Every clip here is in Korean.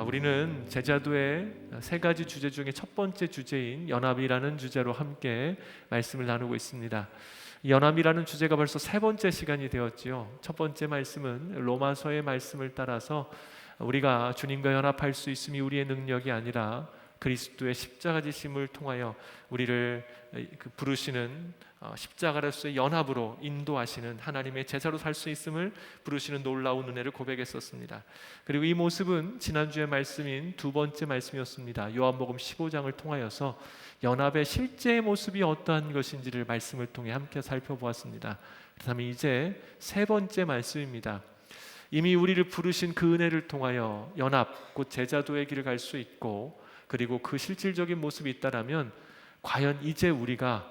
우리는 제자도의 세 가지 주제 중에 첫 번째 주제인 연합이라는 주제로 함께 말씀을 나누고 있습니다. 이 연합이라는 주제가 벌써 세 번째 시간이 되었지요. 첫 번째 말씀은 로마서의 말씀을 따라서 우리가 주님과 연합할 수 있음이 우리의 능력이 아니라 그리스도의 십자가 지심을 통하여 우리를 부르시는 십자가로서의 연합으로 인도하시는 하나님의 제자로 살 수 있음을 부르시는 놀라운 은혜를 고백했었습니다. 그리고 이 모습은 지난주의 말씀인 두 번째 말씀이었습니다. 요한복음 15장을 통하여서 연합의 실제의 모습이 어떠한 것인지를 말씀을 통해 함께 살펴보았습니다. 그다음에 이제 세 번째 말씀입니다. 이미 우리를 부르신 그 은혜를 통하여 연합, 곧 제자도의 길을 갈 수 있고, 그리고 그 실질적인 모습이 있다라면 과연 이제 우리가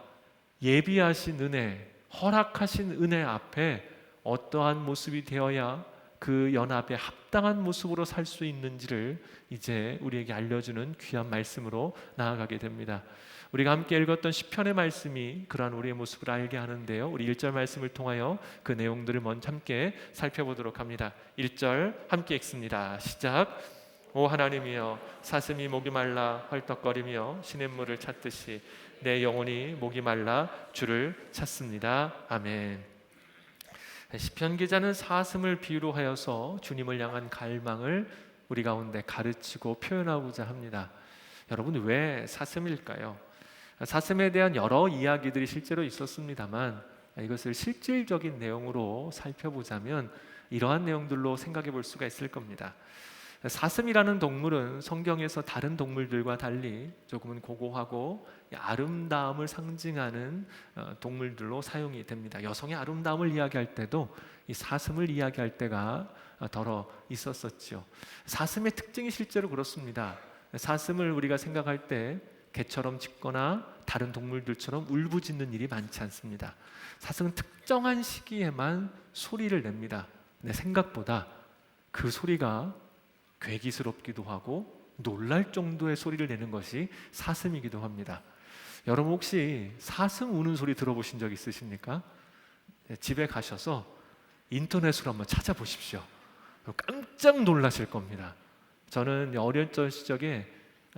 예비하신 은혜, 허락하신 은혜 앞에 어떠한 모습이 되어야 그 연합에 합당한 모습으로 살 수 있는지를 이제 우리에게 알려주는 귀한 말씀으로 나아가게 됩니다. 우리가 함께 읽었던 시편의 말씀이 그러한 우리의 모습을 알게 하는데요, 우리 1절 말씀을 통하여 그 내용들을 먼저 함께 살펴보도록 합니다. 1절 함께 읽습니다. 시작. 오 하나님이여, 사슴이 목이 말라 헐떡거리며 시냇물을 찾듯이 내 영혼이 목이 말라 주를 찾습니다. 아멘. 시편 기자는 사슴을 비유로 하여서 주님을 향한 갈망을 우리 가운데 가르치고 표현하고자 합니다. 여러분, 왜 사슴일까요? 사슴에 대한 여러 이야기들이 실제로 있었습니다만 이것을 실질적인 내용으로 살펴보자면 이러한 내용들로 생각해 볼 수가 있을 겁니다. 사슴이라는 동물은 성경에서 다른 동물들과 달리 조금은 고고하고 아름다움을 상징하는 동물들로 사용이 됩니다. 여성의 아름다움을 이야기할 때도 이 사슴을 이야기할 때가 더러 있었었죠. 사슴의 특징이 실제로 그렇습니다. 사슴을 우리가 생각할 때 개처럼 짖거나 다른 동물들처럼 울부짖는 일이 많지 않습니다. 사슴은 특정한 시기에만 소리를 냅니다. 근데 생각보다 그 소리가 괴기스럽기도 하고 놀랄 정도의 소리를 내는 것이 사슴이기도 합니다. 여러분, 혹시 사슴 우는 소리 들어보신 적 있으십니까? 집에 가셔서 인터넷으로 한번 찾아보십시오. 깜짝 놀라실 겁니다. 저는 어렸던 시절에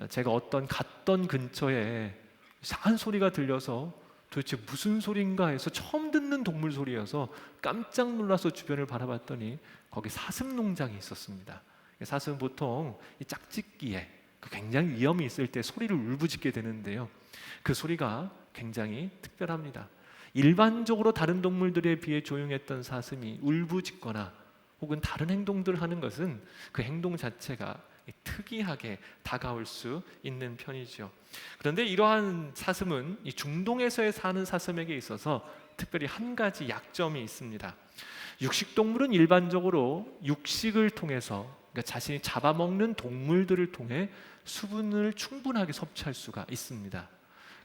제가 갔던 근처에 이상한 소리가 들려서 도대체 무슨 소리인가 해서 처음 듣는 동물 소리여서 깜짝 놀라서 주변을 바라봤더니 거기 사슴 농장이 있었습니다. 사슴은 보통 이 짝짓기에 굉장히 위험이 있을 때 소리를 울부짖게 되는데요, 그 소리가 굉장히 특별합니다. 일반적으로 다른 동물들에 비해 조용했던 사슴이 울부짖거나 혹은 다른 행동들을 하는 것은 그 행동 자체가 특이하게 다가올 수 있는 편이죠. 그런데 이러한 사슴은 이 중동에서 사는 사슴에게 있어서 특별히 한 가지 약점이 있습니다. 육식동물은 일반적으로 육식을 통해서, 그러니까 자신이 잡아먹는 동물들을 통해 수분을 충분하게 섭취할 수가 있습니다.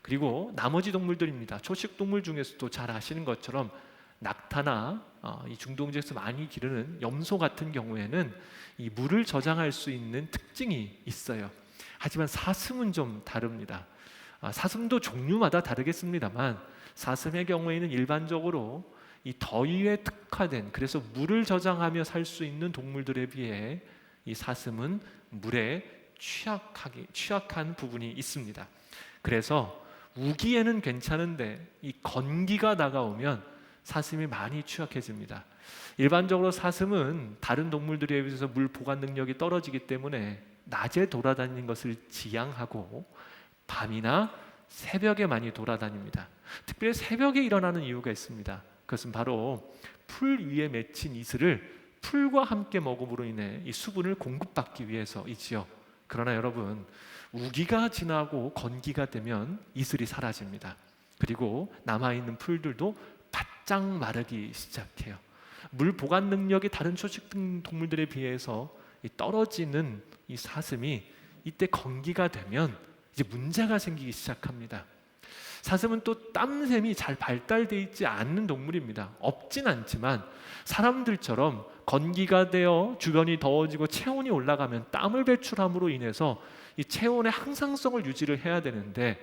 그리고 나머지 동물들입니다. 초식동물 중에서도 잘 아시는 것처럼 낙타나 이 중동지에서 많이 기르는 염소 같은 경우에는 이 물을 저장할 수 있는 특징이 있어요. 하지만 사슴은 좀 다릅니다. 사슴도 종류마다 다르겠습니다만 사슴의 경우에는 일반적으로 이 더위에 특화된, 그래서 물을 저장하며 살 수 있는 동물들에 비해 이 사슴은 물에 취약한 부분이 있습니다. 그래서 우기에는 괜찮은데 이 건기가 다가오면 사슴이 많이 취약해집니다. 일반적으로 사슴은 다른 동물들에 비해서 물 보관 능력이 떨어지기 때문에 낮에 돌아다니는 것을 지향하고 밤이나 새벽에 많이 돌아다닙니다. 특별히 새벽에 일어나는 이유가 있습니다. 그것은 바로 풀 위에 맺힌 이슬을 풀과 함께 먹음으로 인해 이 수분을 공급받기 위해서이지요. 그러나 여러분, 우기가 지나고 건기가 되면 이슬이 사라집니다. 그리고 남아있는 풀들도 바짝 마르기 시작해요. 물 보관 능력이 다른 초식 동물들에 비해서 떨어지는 이 사슴이 이때 건기가 되면 이제 문제가 생기기 시작합니다. 사슴은 또 땀샘이 잘 발달되어 있지 않는 동물입니다. 없진 않지만 사람들처럼 건기가 되어 주변이 더워지고 체온이 올라가면 땀을 배출함으로 인해서 이 체온의 항상성을 유지를 해야 되는데,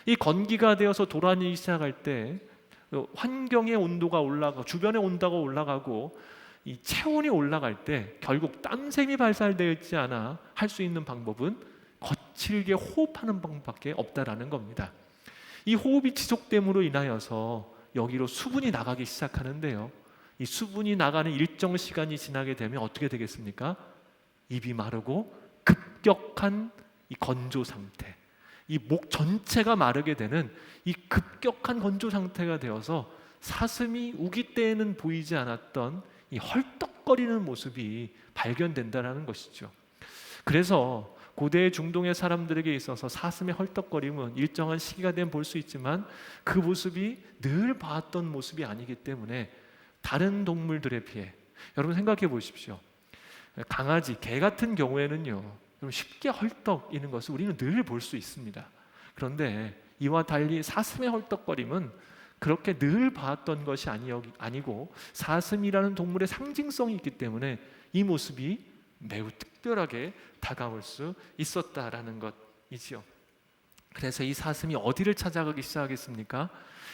이 건기가 되어서 돌아다니기 시작할 때 환경의 온도가 올라가고 주변의 온도가 올라가고 이 체온이 올라갈 때 결국 땀샘이 발달되어 있지 않아 할 수 있는 방법은 거칠게 호흡하는 방법밖에 없다라는 겁니다. 이 호흡이 지속됨으로 인하여서 여기로 수분이 나가기 시작하는데요, 이 수분이 나가는 일정 시간이 지나게 되면 어떻게 되겠습니까? 입이 마르고 급격한 이 건조 상태, 이 목 전체가 마르게 되는 이 급격한 건조 상태가 되어서 사슴이 우기 때에는 보이지 않았던 이 헐떡거리는 모습이 발견된다는 것이죠. 그래서 고대 중동의 사람들에게 있어서 사슴의 헐떡거림은 일정한 시기가 되면 볼 수 있지만 그 모습이 늘 봤던 모습이 아니기 때문에 다른 동물들에 비해, 여러분 생각해 보십시오. 강아지, 개 같은 경우에는요, 쉽게 헐떡이는 것을 우리는 늘 볼 수 있습니다. 그런데 이와 달리 사슴의 헐떡거림은 그렇게 늘 봤던 것이 아니고 사슴이라는 동물의 상징성이 있기 때문에 이 모습이 매우 특별하게 다가올 수 있었다라는 것이지요. 그래서 이 사슴이 어디를 찾아가기 시작하겠습니까?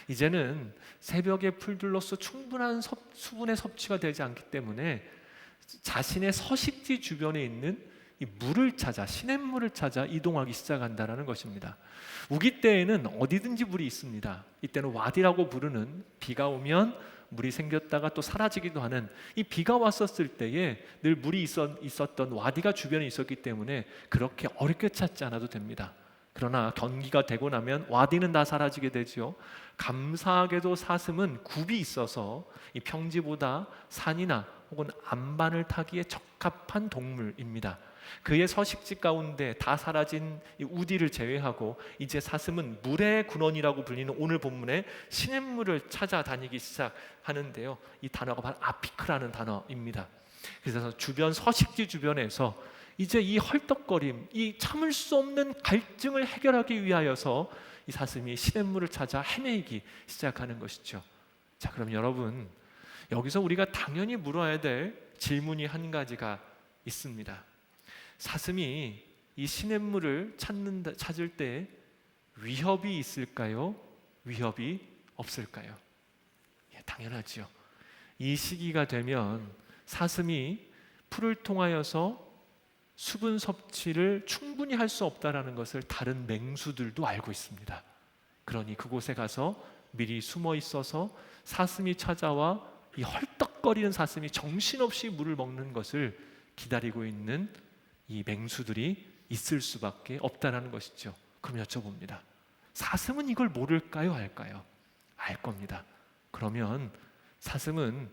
이제는 새벽의 풀들로서 충분한 수분의 섭취가 되지 않기 때문에 자신의 서식지 주변에 있는 이 물을 찾아, 시냇물을 찾아 이동하기 시작한다는 것입니다. 우기 때에는 어디든지 물이 있습니다. 이때는 와디라고 부르는, 비가 오면 물이 생겼다가 또 사라지기도 하는, 이 비가 왔었을 때에 늘 물이 있었던 와디가 주변에 있었기 때문에 그렇게 어렵게 찾지 않아도 됩니다. 그러나 경기가 되고 나면 와디는 다 사라지게 되죠. 감사하게도 사슴은 굽이 있어서 이 평지보다 산이나 혹은 안반을 타기에 적합한 동물입니다. 그의 서식지 가운데 다 사라진 이 우디를 제외하고 이제 사슴은 물의 근원이라고 불리는 오늘 본문의 시냇물을 찾아다니기 시작하는데요, 이 단어가 바로 아피크라는 단어입니다. 그래서 주변 서식지 주변에서 이제 이 헐떡거림, 이 참을 수 없는 갈증을 해결하기 위하여서 이 사슴이 시냇물을 찾아 헤매기 시작하는 것이죠. 자, 그럼 여러분, 여기서 우리가 당연히 물어야 될 질문이 한 가지가 있습니다. 사슴이 이 시냇물을 찾을 때 위협이 있을까요? 위협이 없을까요? 예, 당연하지요. 이 시기가 되면 사슴이 풀을 통하여서 수분 섭취를 충분히 할 수 없다라는 것을 다른 맹수들도 알고 있습니다. 그러니 그곳에 가서 미리 숨어 있어서 사슴이 찾아와 이 헐떡거리는 사슴이 정신없이 물을 먹는 것을 기다리고 있는 이 맹수들이 있을 수밖에 없다는 것이죠. 그럼 여쭤봅니다. 사슴은 이걸 모를까요? 알까요? 알 겁니다. 그러면 사슴은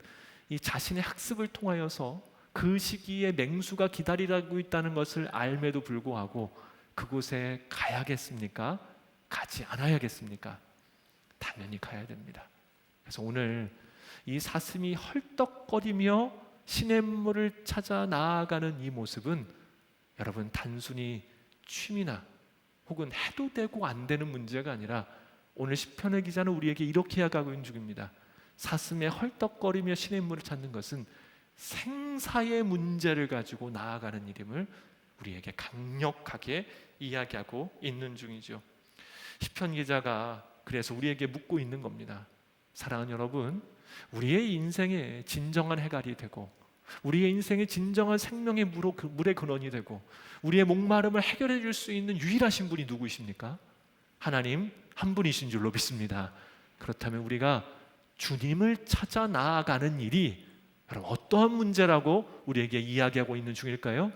이 자신의 학습을 통하여서 그 시기에 맹수가 기다리고 있다는 것을 알매도 불구하고 그곳에 가야겠습니까? 가지 않아야겠습니까? 당연히 가야 됩니다. 그래서 오늘 이 사슴이 헐떡거리며 시냇물을 찾아 나아가는 이 모습은 여러분 단순히 취미나 혹은 해도 되고 안 되는 문제가 아니라 오늘 시편의 기자는 우리에게 이렇게 이야기하고 있는 중입니다. 사슴의 헐떡거리며 시냇물을 찾는 것은 생사의 문제를 가지고 나아가는 일임을 우리에게 강력하게 이야기하고 있는 중이죠. 시편 기자가 그래서 우리에게 묻고 있는 겁니다. 사랑하는 여러분, 우리의 인생에 진정한 해갈이 되고 우리의 인생의 진정한 생명의 물의 근원이 되고 우리의 목마름을 해결해 줄 수 있는 유일하신 분이 누구이십니까? 하나님 한 분이신 줄로 믿습니다. 그렇다면 우리가 주님을 찾아 나아가는 일이 여러분 어떠한 문제라고 우리에게 이야기하고 있는 중일까요?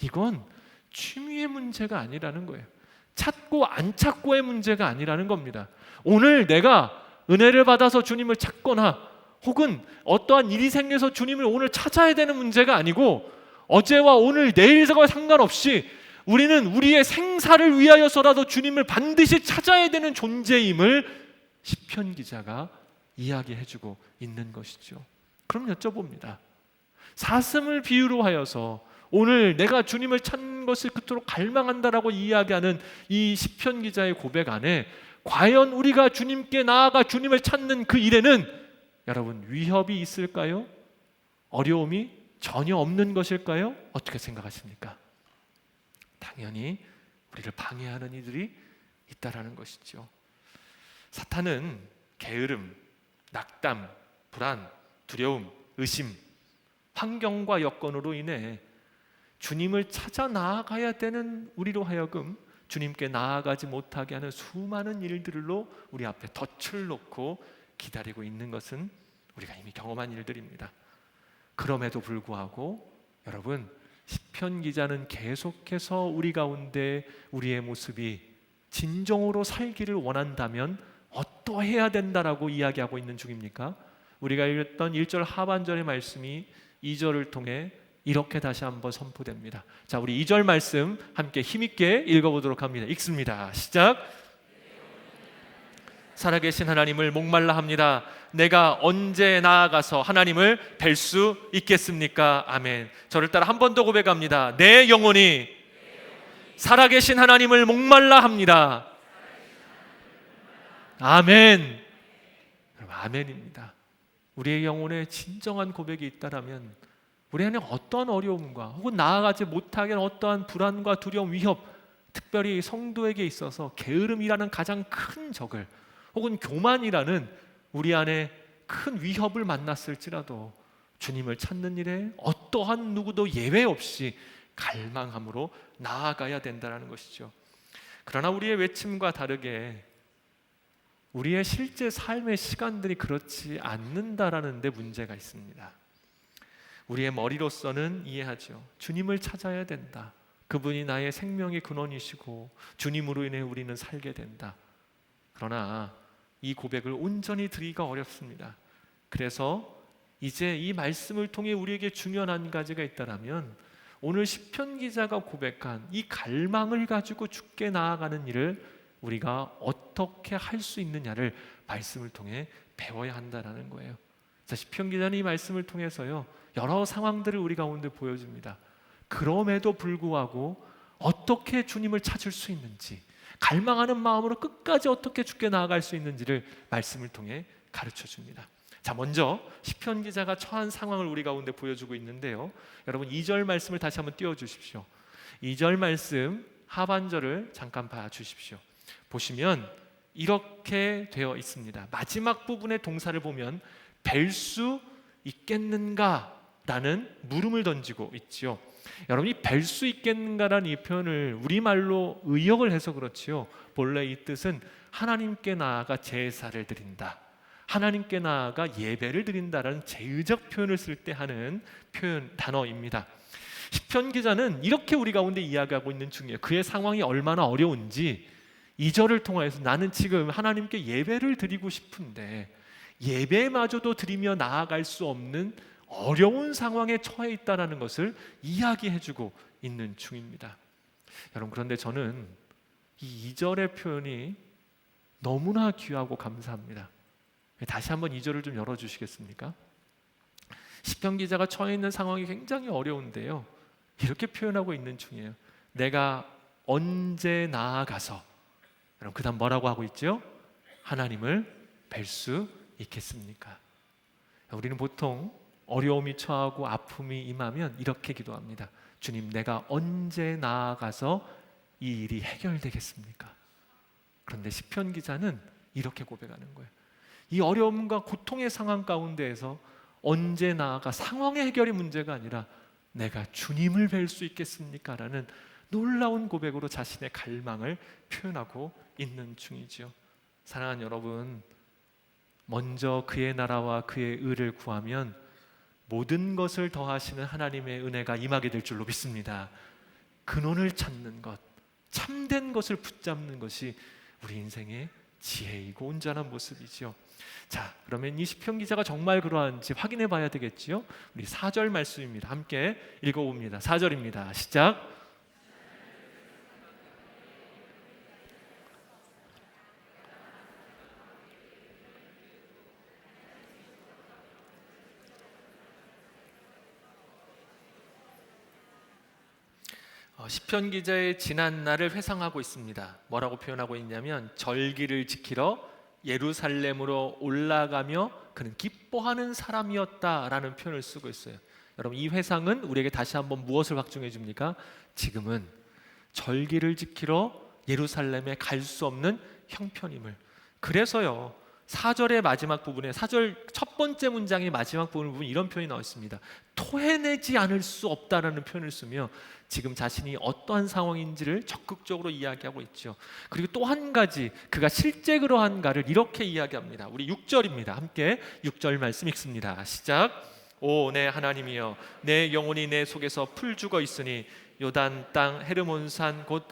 이건 취미의 문제가 아니라는 거예요. 찾고 안 찾고의 문제가 아니라는 겁니다. 오늘 내가 은혜를 받아서 주님을 찾거나 혹은 어떠한 일이 생겨서 주님을 오늘 찾아야 되는 문제가 아니고 어제와 오늘 내일과 상관없이 우리는 우리의 생사를 위하여서라도 주님을 반드시 찾아야 되는 존재임을 시편 기자가 이야기해주고 있는 것이죠. 그럼 여쭤봅니다. 사슴을 비유로 하여서 오늘 내가 주님을 찾는 것을 그토록 갈망한다라고 이야기하는 이 시편 기자의 고백 안에 과연 우리가 주님께 나아가 주님을 찾는 그 일에는 여러분 위협이 있을까요? 어려움이 전혀 없는 것일까요? 어떻게 생각하십니까? 당연히 우리를 방해하는 이들이 있다라는 것이죠. 사탄은 게으름, 낙담, 불안, 두려움, 의심, 환경과 여건으로 인해 주님을 찾아 나아가야 되는 우리로 하여금 주님께 나아가지 못하게 하는 수많은 일들로 우리 앞에 덫을 놓고 기다리고 있는 것은 우리가 이미 경험한 일들입니다. 그럼에도 불구하고 여러분, 시편 기자는 계속해서 우리 가운데 우리의 모습이 진정으로 살기를 원한다면 어떠해야 된다라고 이야기하고 있는 중입니까? 우리가 읽었던 1절 하반절의 말씀이 2절을 통해 이렇게 다시 한번 선포됩니다. 자, 우리 2절 말씀 함께 힘있게 읽어보도록 합니다. 읽습니다. 시작. 살아계신 하나님을 목말라 합니다. 내가 언제 나아가서 하나님을 뵐 수 있겠습니까? 아멘. 저를 따라 한 번 더 고백합니다. 내 영혼이 살아계신 하나님을 목말라 합니다. 아멘. 아멘입니다. 우리의 영혼에 진정한 고백이 있다라면 우리 안에 어떠한 어려움과 혹은 나아가지 못하게 하는 어떠한 불안과 두려움, 위협, 특별히 성도에게 있어서 게으름이라는 가장 큰 적을 혹은 교만이라는 우리 안에 큰 위협을 만났을지라도 주님을 찾는 일에 어떠한 누구도 예외 없이 갈망함으로 나아가야 된다는 것이죠. 그러나 우리의 외침과 다르게 우리의 실제 삶의 시간들이 그렇지 않는다라는 데 문제가 있습니다. 우리의 머리로서는 이해하죠. 주님을 찾아야 된다. 그분이 나의 생명의 근원이시고 주님으로 인해 우리는 살게 된다. 그러나 이 고백을 온전히 드리기가 어렵습니다. 그래서 이제 이 말씀을 통해 우리에게 중요한 한 가지가 있다면 오늘 시편 기자가 고백한 이 갈망을 가지고 주께 나아가는 일을 우리가 어떻게 할 수 있느냐를 말씀을 통해 배워야 한다는 거예요. 자, 시편 기자는 이 말씀을 통해서요 여러 상황들을 우리 가운데 보여줍니다. 그럼에도 불구하고 어떻게 주님을 찾을 수 있는지, 갈망하는 마음으로 끝까지 어떻게 주께 나아갈 수 있는지를 말씀을 통해 가르쳐 줍니다. 자, 먼저 시편 기자가 처한 상황을 우리 가운데 보여주고 있는데요, 여러분 2절 말씀을 다시 한번 띄워주십시오. 2절 말씀 하반절을 잠깐 봐주십시오. 보시면 이렇게 되어 있습니다. 마지막 부분의 동사를 보면 뵐 수 있겠는가? 라는 물음을 던지고 있죠. 여러분이 뵐 수 있겠는가라는 이 표현을 우리말로 의역을 해서 그렇지요. 본래 이 뜻은 하나님께 나아가 제사를 드린다, 하나님께 나아가 예배를 드린다라는 제의적 표현을 쓸 때 하는 표현 단어입니다. 시편 기자는 이렇게 우리 가운데 이야기하고 있는 중이에요. 그의 상황이 얼마나 어려운지 2절을 통해서 나는 지금 하나님께 예배를 드리고 싶은데 예배마저도 드리며 나아갈 수 없는 어려운 상황에 처해 있다는 것을 이야기해주고 있는 중입니다. 여러분, 그런데 저는 이 2절의 표현이 너무나 귀하고 감사합니다. 다시 한번 2절을 좀 열어주시겠습니까? 시편 기자가 처해 있는 상황이 굉장히 어려운데요, 이렇게 표현하고 있는 중이에요. 내가 언제 나아가서, 여러분 그 다음 뭐라고 하고 있죠? 하나님을 뵐 수 있겠습니까? 우리는 보통 어려움이 처하고 아픔이 임하면 이렇게 기도합니다. 주님, 내가 언제 나아가서 이 일이 해결되겠습니까? 그런데 시편 기자는 이렇게 고백하는 거예요. 이 어려움과 고통의 상황 가운데에서 언제 나아가 상황의 해결이 문제가 아니라 내가 주님을 뵐 수 있겠습니까? 라는 놀라운 고백으로 자신의 갈망을 표현하고 있는 중이지요. 사랑하는 여러분, 먼저 그의 나라와 그의 의를 구하면 모든 것을 더하시는 하나님의 은혜가 임하게 될 줄로 믿습니다. 근원을 찾는 것, 참된 것을 붙잡는 것이 우리 인생의 지혜이고 온전한 모습이죠. 자, 그러면 이 시편 기자가 정말 그러한지 확인해 봐야 되겠지요. 우리 4절 말씀입니다. 함께 읽어봅니다. 4절입니다. 시작. 시편 기자의 지난 날을 회상하고 있습니다. 뭐라고 표현하고 있냐면 절기를 지키러 예루살렘으로 올라가며 그는 기뻐하는 사람이었다라는 표현을 쓰고 있어요. 여러분, 이 회상은 우리에게 다시 한번 무엇을 확증해 줍니까? 지금은 절기를 지키러 예루살렘에 갈 수 없는 형편임을. 그래서요, 4절의 마지막 부분에 4절 첫 번째 문장의 마지막 부분 이런 표현이 나와 있습니다. 토해내지 않을 수 없다라는 표현을 쓰며 지금 자신이 어떠한 상황인지를 적극적으로 이야기하고 있죠. 그리고 또 한 가지 그가 실제 그러한가를 이렇게 이야기합니다. 우리 6절입니다. 함께 6절 말씀 읽습니다. 시작. 오 내 하나님이여 내 영혼이 내 속에서 풀죽어 있으니 요단 땅 헤르몬산 곧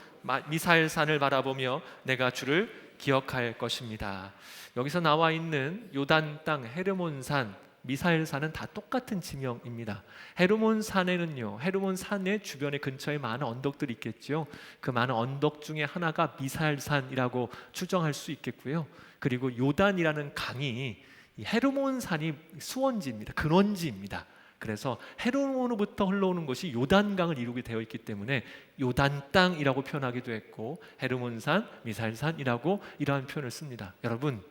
미사엘산을 바라보며 내가 주를 기억할 것입니다. 여기서 나와 있는 요단 땅, 헤르몬산, 미사엘산은 다 똑같은 지명입니다. 헤르몬산에는요, 헤르몬산의 주변에 근처에 많은 언덕들이 있겠죠. 그 많은 언덕 중에 하나가 미사엘산이라고 추정할 수 있겠고요. 그리고 요단이라는 강이 이 헤르몬산이 수원지입니다. 근원지입니다. 그래서 헤르몬으로부터 흘러오는 것이 요단강을 이루게 되어 있기 때문에 요단 땅이라고 표현하기도 했고 헤르몬산, 미사엘산이라고 이러한 표현을 씁니다. 여러분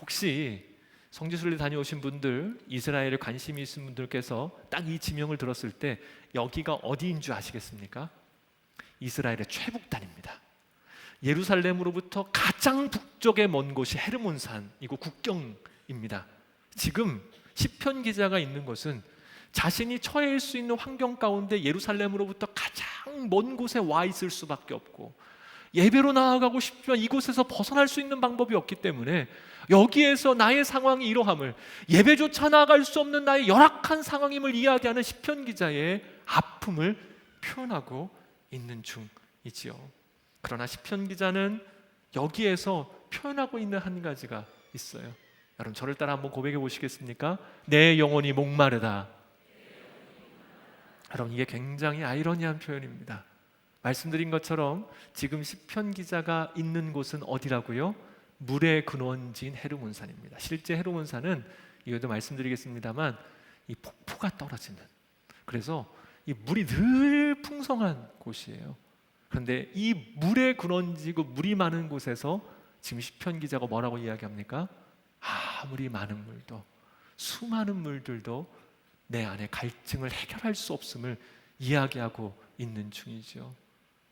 혹시 성지순례 다녀오신 분들, 이스라엘에 관심이 있는 분들께서 딱 이 지명을 들었을 때 여기가 어디인 줄 아시겠습니까? 이스라엘의 최북단입니다. 예루살렘으로부터 가장 북쪽에 먼 곳이 헤르몬산이고 국경입니다. 지금 시편 기자가 있는 곳은 자신이 처해 있을 수 있는 환경 가운데 예루살렘으로부터 가장 먼 곳에 와 있을 수밖에 없고 예배로 나아가고 싶지만 이곳에서 벗어날 수 있는 방법이 없기 때문에 여기에서 나의 상황이 이러함을, 예배조차 나아갈 수 없는 나의 열악한 상황임을 이야기하는 시편 기자의 아픔을 표현하고 있는 중이지요. 그러나 시편 기자는 여기에서 표현하고 있는 한 가지가 있어요. 여러분 저를 따라 한번 고백해 보시겠습니까? 내 영혼이 목마르다. 여러분 이게 굉장히 아이러니한 표현입니다. 말씀드린 것처럼 지금 시편 기자가 있는 곳은 어디라고요? 물의 근원지인 헤르몬산입니다. 실제 헤르몬산은 이것도 말씀드리겠습니다만 이 폭포가 떨어지는, 그래서 이 물이 늘 풍성한 곳이에요. 그런데 이 물의 근원지고 물이 많은 곳에서 지금 시편 기자가 뭐라고 이야기합니까? 아무리 많은 물도, 수많은 물들도 내 안에 갈증을 해결할 수 없음을 이야기하고 있는 중이죠.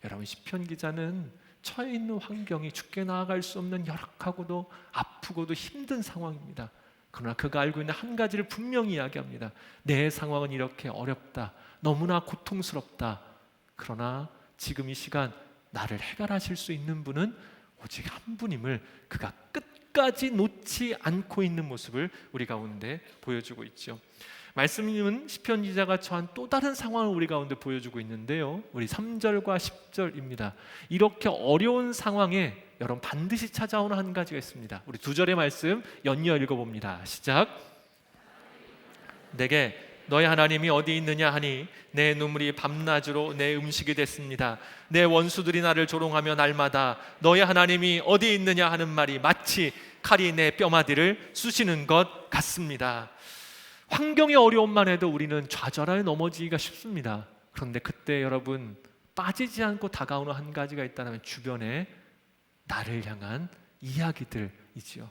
여러분 시편 기자는 처해 있는 환경이 죽게 나아갈 수 없는 열악하고도 아프고도 힘든 상황입니다. 그러나 그가 알고 있는 한 가지를 분명히 이야기합니다. 내 상황은 이렇게 어렵다, 너무나 고통스럽다. 그러나 지금 이 시간 나를 해결하실 수 있는 분은 오직 한 분임을 그가 끝까지 놓지 않고 있는 모습을 우리 가운데 보여주고 있죠. 말씀은 시편 기자가 처한 또 다른 상황을 우리 가운데 보여주고 있는데요, 우리 3절과 10절입니다. 이렇게 어려운 상황에 여러분 반드시 찾아오는 한 가지가 있습니다. 우리 2절의 말씀 연이어 읽어봅니다. 시작. 내게 너의 하나님이 어디 있느냐 하니 내 눈물이 밤낮으로 내 음식이 됐습니다. 내 원수들이 나를 조롱하며 날마다 너의 하나님이 어디 있느냐 하는 말이 마치 칼이 내 뼈마디를 쑤시는 것 같습니다. 환경의 어려움만 해도 우리는 좌절하여 넘어지기가 쉽습니다. 그런데 그때 여러분 빠지지 않고 다가오는 한 가지가 있다면 주변에 나를 향한 이야기들이지요.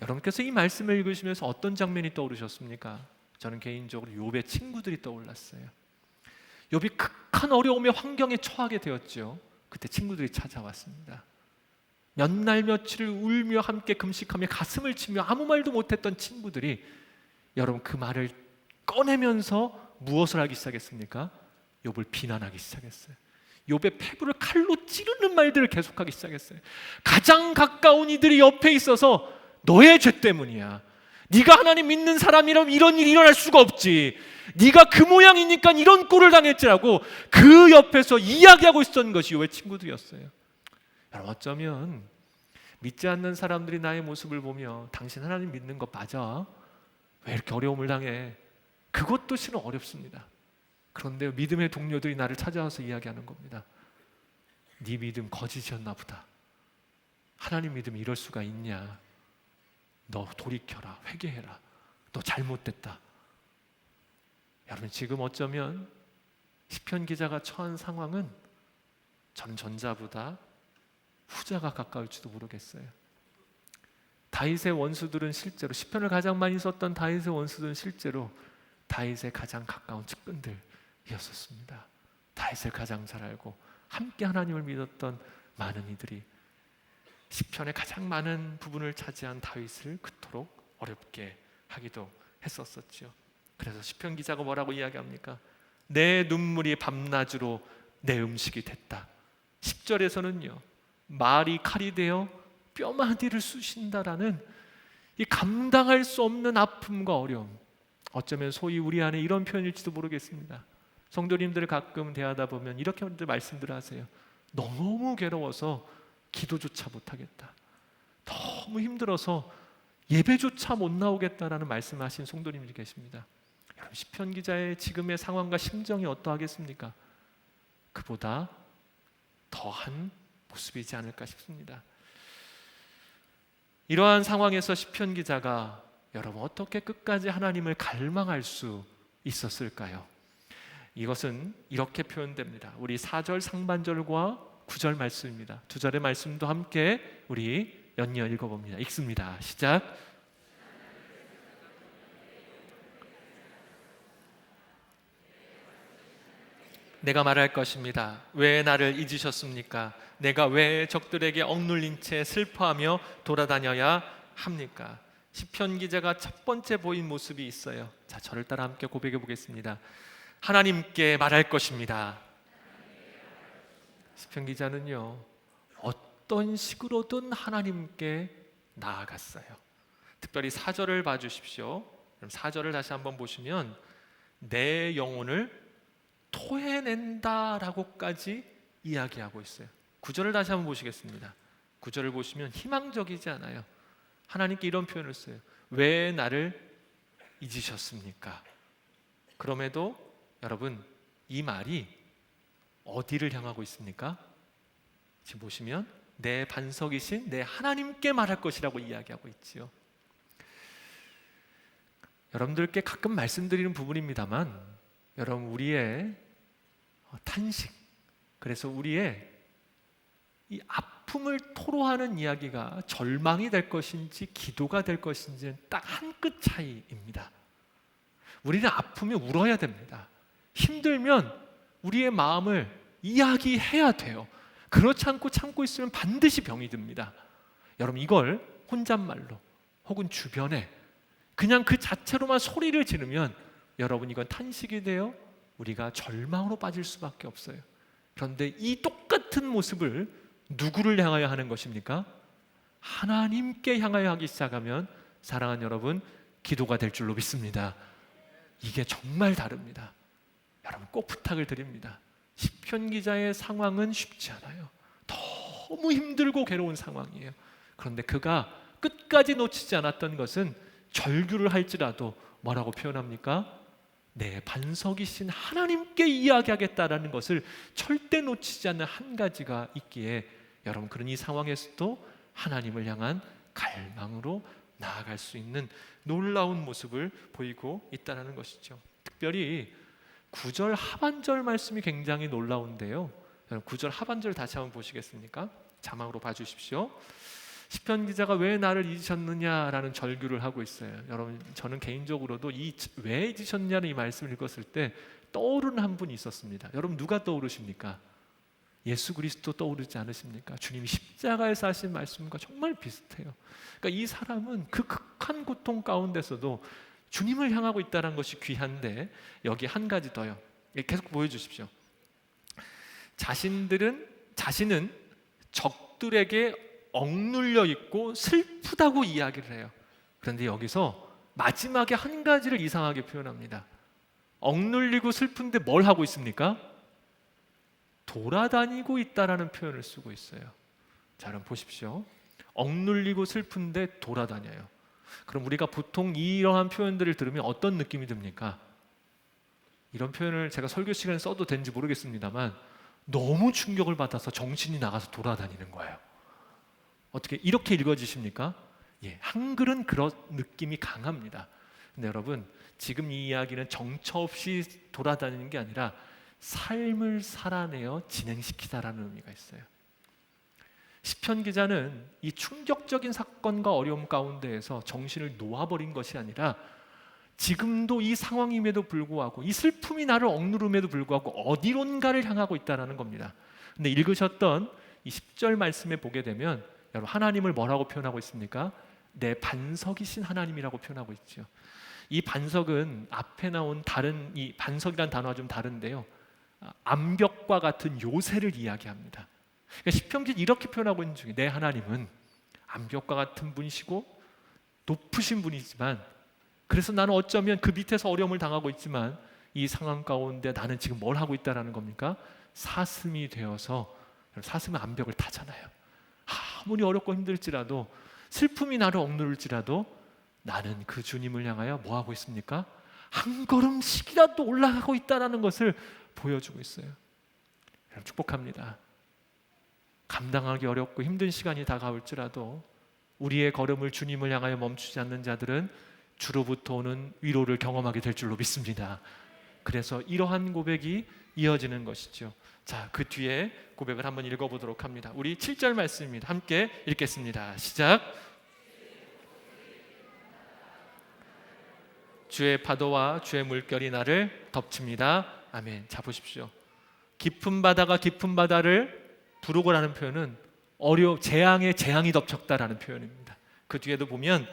여러분께서 이 말씀을 읽으시면서 어떤 장면이 떠오르셨습니까? 저는 개인적으로 욥의 친구들이 떠올랐어요. 욥이 극한 어려움의 환경에 처하게 되었죠. 그때 친구들이 찾아왔습니다. 몇 날 며칠을 울며 함께 금식하며 가슴을 치며 아무 말도 못했던 친구들이 여러분 그 말을 꺼내면서 무엇을 하기 시작했습니까? 욥을 비난하기 시작했어요. 욥의 폐부를 칼로 찌르는 말들을 계속하기 시작했어요. 가장 가까운 이들이 옆에 있어서 너의 죄 때문이야, 네가 하나님 믿는 사람이라면 이런 일이 일어날 수가 없지, 네가 그 모양이니까 이런 꼴을 당했지라고 그 옆에서 이야기하고 있었던 것이 욥의 친구들이었어요. 여러분 어쩌면 믿지 않는 사람들이 나의 모습을 보며 당신 하나님 믿는 거 맞아? 왜 이렇게 어려움을 당해? 그것도 실은 어렵습니다. 그런데 믿음의 동료들이 나를 찾아와서 이야기하는 겁니다. 네 믿음 거짓이었나 보다. 하나님 믿음이 이럴 수가 있냐? 너 돌이켜라, 회개해라, 너 잘못됐다. 여러분 지금 어쩌면 시편 기자가 처한 상황은 저는 전자보다 후자가 가까울지도 모르겠어요. 다윗의 원수들은 실제로 시편을 가장 많이 썼던 다윗의 원수들은 실제로 다윗의 가장 가까운 측근들이었습니다. 다윗을 가장 잘 알고 함께 하나님을 믿었던 많은 이들이 시편의 가장 많은 부분을 차지한 다윗을 그토록 어렵게 하기도 했었었죠. 그래서 시편 기자가 뭐라고 이야기합니까? 내 눈물이 밤낮으로 내 음식이 됐다. 10절에서는요, 말이 칼이 되어 뼈마디를 쑤신다라는 이 감당할 수 없는 아픔과 어려움, 어쩌면 소위 우리 안에 이런 표현일지도 모르겠습니다. 성도님들 가끔 대하다 보면 이렇게 말씀들 하세요. 너무 괴로워서 기도조차 못하겠다. 너무 힘들어서 예배조차 못 나오겠다라는 말씀하신 성도님들이 계십니다. 여러분, 시편 기자의 지금의 상황과 심정이 어떠하겠습니까? 그보다 더한 모습이지 않을까 싶습니다. 이러한 상황에서 시편 기자가 여러분 어떻게 끝까지 하나님을 갈망할 수 있었을까요? 이것은 이렇게 표현됩니다. 우리 4절 상반절과 9절 말씀입니다. 두 절의 말씀도 함께 우리 연이어 읽어봅니다. 읽습니다. 시작. 내가 말할 것입니다. 왜 나를 잊으셨습니까? 내가 왜 적들에게 억눌린 채 슬퍼하며 돌아다녀야 합니까? 시편 기자가 첫 번째 보인 모습이 있어요. 자, 저를 따라 함께 고백해 보겠습니다. 하나님께 말할 것입니다. 시편 기자는요, 어떤 식으로든 하나님께 나아갔어요. 특별히 4절을 봐주십시오. 그럼 4절을 다시 한번 보시면 내 영혼을 토해낸다라고까지 이야기하고 있어요. 9절을 다시 한번 보시겠습니다. 9절을 보시면 희망적이지 않아요. 하나님께 이런 표현을 써요. 왜 나를 잊으셨습니까? 그럼에도 여러분, 이 말이 어디를 향하고 있습니까? 지금 보시면 내 반석이신 내 하나님께 말할 것이라고 이야기하고 있지요. 여러분들께 가끔 말씀드리는 부분입니다만, 여러분, 우리의 탄식, 그래서 우리의 이 아픔을 토로하는 이야기가 절망이 될 것인지 기도가 될 것인지는 딱 한 끗 차이입니다. 우리는 아프면 울어야 됩니다. 힘들면 우리의 마음을 이야기해야 돼요. 그렇지 않고 참고 있으면 반드시 병이 듭니다. 여러분, 이걸 혼잣말로 혹은 주변에 그냥 그 자체로만 소리를 지르면 여러분, 이건 탄식이 되어 우리가 절망으로 빠질 수밖에 없어요. 그런데 이 똑같은 모습을 누구를 향하여 하는 것입니까? 하나님께 향하여 하기 시작하면 사랑하는 여러분, 기도가 될 줄로 믿습니다. 이게 정말 다릅니다. 여러분, 꼭 부탁을 드립니다. 시편 기자의 상황은 쉽지 않아요. 너무 힘들고 괴로운 상황이에요. 그런데 그가 끝까지 놓치지 않았던 것은 절규를 할지라도 뭐라고 표현합니까? 내 반석이신 하나님께 이야기하겠다라는 것을 절대 놓치지 않는 한 가지가 있기에 여러분, 그런 이 상황에서도 하나님을 향한 갈망으로 나아갈 수 있는 놀라운 모습을 보이고 있다는 것이죠. 특별히 9절 하반절 말씀이 굉장히 놀라운데요. 9절 하반절 다시 한번 보시겠습니까? 자막으로 봐주십시오. 시편 기자가 왜 나를 잊으셨느냐라는 절규를 하고 있어요. 여러분, 저는 개인적으로도 이 왜 잊으셨냐는 이 말씀을 읽었을 때 떠오르는 한 분이 있었습니다. 여러분, 누가 떠오르십니까? 예수 그리스도 떠오르지 않으십니까? 주님이 십자가에서 하신 말씀과 정말 비슷해요. 그러니까 이 사람은 그 극한 고통 가운데서도 주님을 향하고 있다는 것이 귀한데, 여기 한 가지 더요. 계속 보여주십시오. 자신은 적들에게 억눌려 있고 슬프다고 이야기를 해요. 그런데 여기서 마지막에 한 가지를 이상하게 표현합니다. 억눌리고 슬픈데 뭘 하고 있습니까? 돌아다니고 있다라는 표현을 쓰고 있어요. 자, 그럼 보십시오. 억눌리고 슬픈데 돌아다녀요. 그럼 우리가 보통 이러한 표현들을 들으면 어떤 느낌이 듭니까? 이런 표현을 제가 설교 시간에 써도 되는지 모르겠습니다만 너무 충격을 받아서 정신이 나가서 돌아다니는 거예요. 어떻게 이렇게 읽어지십니까? 예, 한글은 그런 느낌이 강합니다. 근데 여러분, 지금 이 이야기는 정처 없이 돌아다니는 게 아니라 삶을 살아내어 진행시키다라는 의미가 있어요. 시편 기자는 이 충격적인 사건과 어려움 가운데에서 정신을 놓아버린 것이 아니라 지금도 이 상황임에도 불구하고, 이 슬픔이 나를 억누름에도 불구하고 어디론가를 향하고 있다는 겁니다. 근데 읽으셨던 이 10절 말씀에 보게 되면 여러분, 하나님을 뭐라고 표현하고 있습니까? 내 반석이신 하나님이라고 표현하고 있죠. 이 반석은 앞에 나온 다른 이 반석이란 단어와 좀 다른데요, 암벽과 같은 요새를 이야기합니다. 그러니까 시편기는 이렇게 표현하고 있는 중에, 내 하나님은 암벽과 같은 분이시고 높으신 분이지만, 그래서 나는 어쩌면 그 밑에서 어려움을 당하고 있지만 이 상황 가운데 나는 지금 뭘 하고 있다는 겁니까? 사슴이 되어서, 사슴은 암벽을 타잖아요. 아무리 어렵고 힘들지라도, 슬픔이 나를 억누를지라도 나는 그 주님을 향하여 뭐 하고 있습니까? 한 걸음씩이라도 올라가고 있다는 것을 보여주고 있어요. 여러분, 축복합니다. 감당하기 어렵고 힘든 시간이 다가올지라도 우리의 걸음을 주님을 향하여 멈추지 않는 자들은 주로부터 오는 위로를 경험하게 될 줄로 믿습니다. 그래서 이러한 고백이 이어지는 것이죠. 자, 그 뒤에 고백을 한번 읽어보도록 합니다. 우리 7절 말씀입니다. 함께 읽겠습니다. 시작. 주의 파도와 주의 물결이 나를 덮칩니다. 아멘. 자, 보십시오. 깊은 바다가 깊은 바다를 부르고라는 표현은 재앙이 덮쳤다라는 표현입니다. 그 뒤에도 보면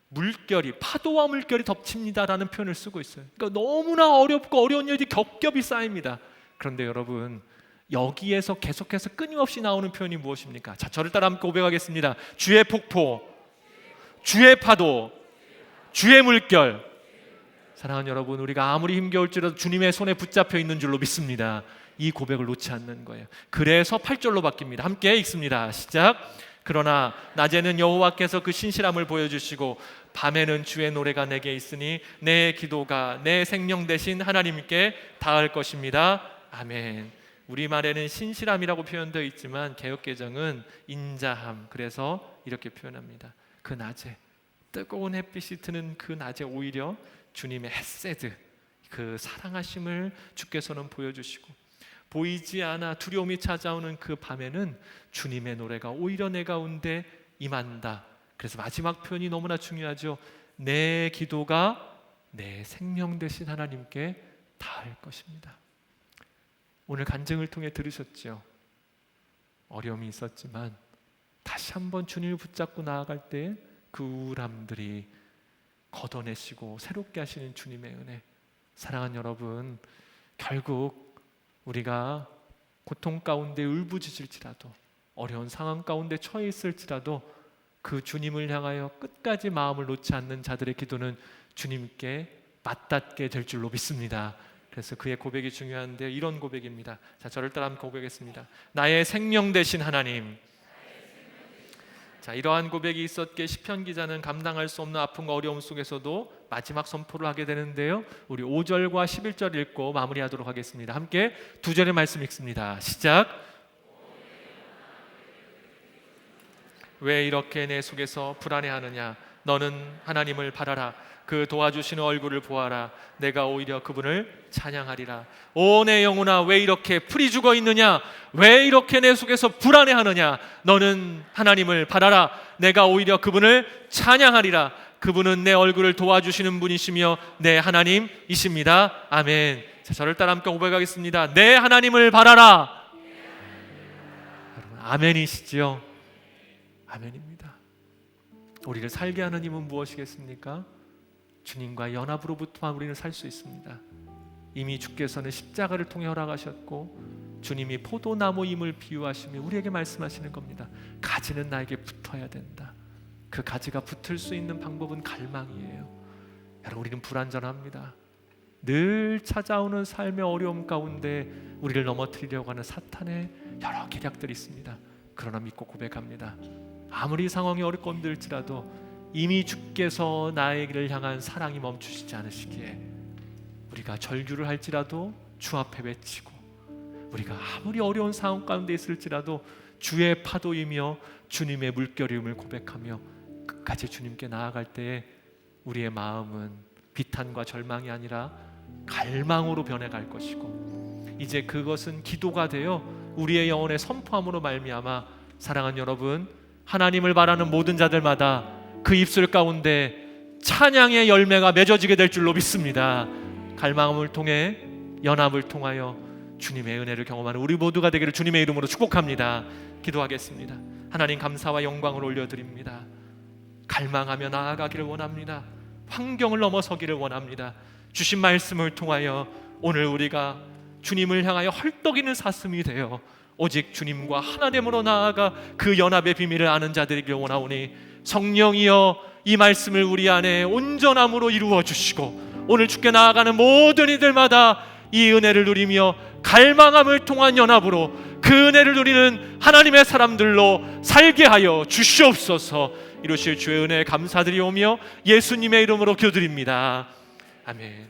물결이, 파도와 물결이 덮칩니다라는 표현을 쓰고 있어요. 그러니까 너무나 어렵고 어려운 일이 겹겹이 쌓입니다. 그런데 여러분, 여기에서 계속해서 끊임없이 나오는 표현이 무엇입니까? 자, 저를 따라 함께 고백하겠습니다. 주의 폭포, 주의 파도, 주의 물결. 사랑하는 여러분, 우리가 아무리 힘겨울지라도 주님의 손에 붙잡혀 있는 줄로 믿습니다. 이 고백을 놓지 않는 거예요. 그래서 8절로 바뀝니다. 함께 읽습니다. 시작. 그러나 낮에는 여호와께서 그 신실함을 보여주시고 밤에는 주의 노래가 내게 있으니 내 기도가 내 생명 되신 하나님께 닿을 것입니다. 아멘. 우리말에는 신실함이라고 표현되어 있지만 개역개정은 인자함, 그래서 이렇게 표현합니다. 그 낮에, 뜨거운 햇빛이 드는 그 낮에 오히려 주님의 헤세드, 그 사랑하심을 주께서는 보여주시고, 보이지 않아 두려움이 찾아오는 그 밤에는 주님의 노래가 오히려 내 가운데 임한다. 그래서 마지막 표현이 너무나 중요하죠. 내 기도가 내 생명 되신 하나님께 닿을 것입니다. 오늘 간증을 통해 들으셨죠? 어려움이 있었지만 다시 한번 주님을 붙잡고 나아갈 때 그 우울함들이 걷어내시고 새롭게 하시는 주님의 은혜. 사랑하는 여러분, 결국 우리가 고통 가운데 울부짖을지라도, 어려운 상황 가운데 처해 있을지라도 그 주님을 향하여 끝까지 마음을 놓지 않는 자들의 기도는 주님께 맞닿게 될 줄로 믿습니다. 그래서 그의 고백이 중요한데, 이런 고백입니다. 자, 저를 따라 함께 고백했습니다. 나의 생명 되신 하나님. 자, 이러한 고백이 있었기에 시편 기자는 감당할 수 없는 아픔과 어려움 속에서도 마지막 선포를 하게 되는데요, 우리 5절과 11절 읽고 마무리하도록 하겠습니다. 함께 두 절의 말씀 읽습니다. 시작. 왜 이렇게 내 속에서 불안해하느냐? 너는 하나님을 바라라. 그 도와주시는 얼굴을 보아라. 내가 오히려 그분을 찬양하리라. 오, 내 영혼아, 왜 이렇게 풀이 죽어 있느냐? 왜 이렇게 내 속에서 불안해하느냐? 너는 하나님을 바라라. 내가 오히려 그분을 찬양하리라. 그분은 내 얼굴을 도와주시는 분이시며 내 하나님이십니다. 아멘. 자, 저를 따라 함께 고백하겠습니다. 내 하나님을 바라라. 여러분, 아멘이시죠? 아멘입니다. 우리를 살게 하는 힘은 무엇이겠습니까? 주님과 연합으로부터만 우리는 살 수 있습니다. 이미 주께서는 십자가를 통해 허락하셨고, 주님이 포도나무임을 비유하시며 우리에게 말씀하시는 겁니다. 가지는 나에게 붙어야 된다. 그 가지가 붙을 수 있는 방법은 갈망이에요. 여러분, 우리는 불완전합니다. 늘 찾아오는 삶의 어려움 가운데 우리를 넘어뜨리려고 하는 사탄의 여러 계략들이 있습니다. 그러나 믿고 고백합니다. 아무리 상황이 어렵고 힘들지라도 이미 주께서 나에게를 향한 사랑이 멈추시지 않으시기에, 우리가 절규를 할지라도 주 앞에 외치고, 우리가 아무리 어려운 상황 가운데 있을지라도 주의 파도이며 주님의 물결임을 고백하며 끝까지 주님께 나아갈 때에 우리의 마음은 비탄과 절망이 아니라 갈망으로 변해갈 것이고, 이제 그것은 기도가 되어 우리의 영혼의 선포함으로 말미암아, 사랑하는 여러분, 하나님을 바라는 모든 자들마다 그 입술 가운데 찬양의 열매가 맺어지게 될 줄로 믿습니다. 갈망을 통해, 연합을 통하여 주님의 은혜를 경험하는 우리 모두가 되기를 주님의 이름으로 축복합니다. 기도하겠습니다. 하나님, 감사와 영광을 올려드립니다. 갈망하며 나아가기를 원합니다. 환경을 넘어서기를 원합니다. 주신 말씀을 통하여 오늘 우리가 주님을 향하여 헐떡이는 사슴이 되어 오직 주님과 하나됨으로 나아가 그 연합의 비밀을 아는 자들이길 원하오니, 성령이여 이 말씀을 우리 안에 온전함으로 이루어 주시고 오늘 주께 나아가는 모든 이들마다 이 은혜를 누리며 갈망함을 통한 연합으로 그 은혜를 누리는 하나님의 사람들로 살게 하여 주시옵소서. 이루실 주의 은혜에 감사드리오며 예수님의 이름으로 기도드립니다. 아멘.